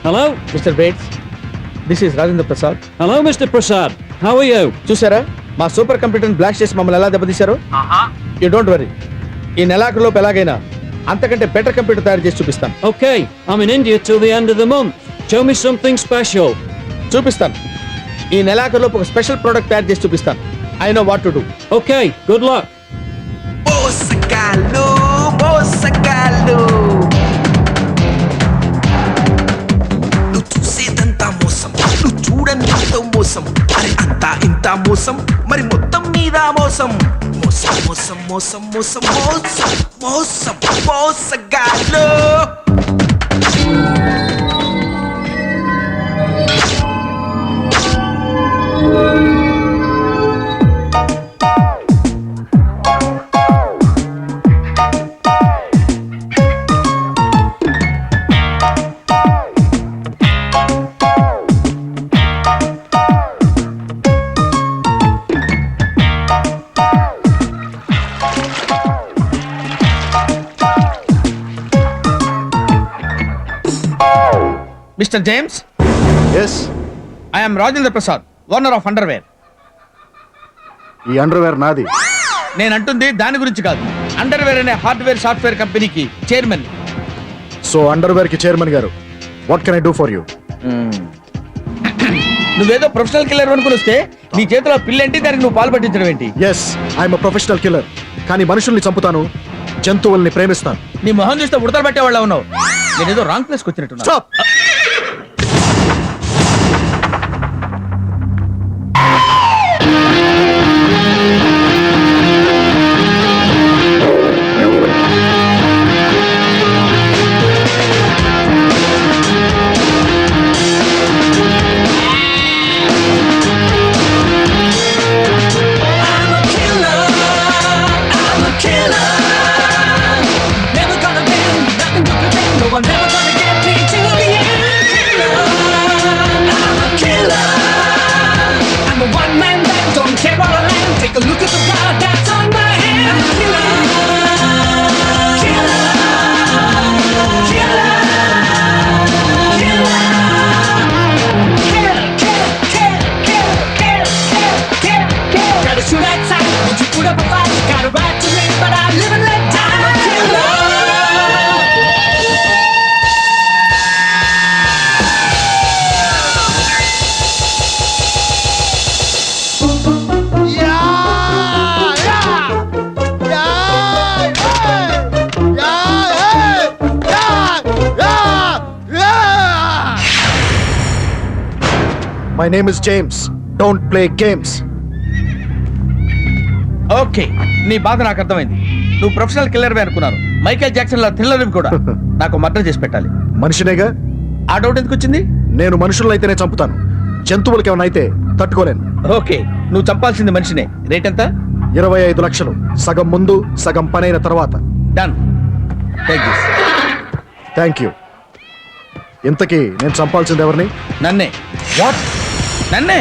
Hello? Mister beats, this is Rajendra Prasad. Hello, Mr. Prasad. How are you? చూసారా మా super కంప్యూటర్ని black చేసి మమ్మల్ని ఎలా దెబ్బతీశారు? యూ డోంట్ వరీ, ఈ నెలాఖరులోపు ఎలాగైనా అంతకంటే బెటర్ కంప్యూటర్ తయారు చేసి చూపిస్తాను. Okay, I'm in India till the end of the month. Show me something special. చూపిస్తాను. ఈ నెలాఖరులోపు ఒక స్పెషల్ ప్రోడక్ట్ తయారు చేసి చూపిస్తాను. I know what to do. Okay, good luck. మోసగాళ్ళు మోసగాళ్ళు నువ్వు చూసేదంతా మోసం, నువ్వు చూడనింతో మోసం, అరే అంతా ఇంత మోసం, మరి మొత్తం మీద మోసం. మోసం మోసం మోసం మోసం మోసం మోసం మోసగాళ్ళు. Mister James, yes, I am Rajendra Prasad, owner of underwear. ఈ అండర్వేర్ నాది. నేను అంటుంది దాని గురించి కాదు, అండర్వేర్ అనే హార్డ్వేర్ సాఫ్ట్వేర్ కంపెనీకి చైర్మన్. సో అండర్వేర్ కి చైర్మన్ గారు, what can I do for you? నువ్వేదో ప్రొఫెషనల్ కిల్లర్ అనుకుని వస్తే నీ చేతిలో పిల్లేంటి, దానికి నువ్వు పాలు పట్టించడం ఏంటి? ఎస్, ఐఎమ్ ప్రొఫెషనల్ కిల్లర్, కానీ మనుషుల్ని చంపుతాను, జంతువుల్ని ప్రేమిస్తాను. నీ మొహం చూస్తే ఉడతలు పట్టే వాళ్ళ ఉన్నావు. నేనేదో రాంగ్ ప్లేస్కి వచ్చినట్టున్నా. Stop! My name is James. Don't play games. Okay, నీ బాధ నాకు అర్థమైంది. నువ్వు ప్రొఫెషనల్ కిల్లర్ అనుకున్నాను. మైకేల్ జాక్సన్ లా థ్రిల్లర్ కూడా. నాకు మర్డర్ చేసి పెట్టాలి. మనిషినేగా. ఆ డౌట్ ఎందుకు వచ్చింది? నేను మనుషులైతేనే చంపుతాను, జంతువులకి ఏమైనా అయితే తట్టుకోలేను. ఓకే, నువ్వు చంపాల్సింది మనిషినే. రేట్ ఎంత? 25 లక్షలు, సగం ముందు సగం పనైన తర్వాత. Done. Take this. Thank you. ఇంతకీ నేను చంపాల్సింది ఎవరిని? నన్నే. వాట్? నన్నే?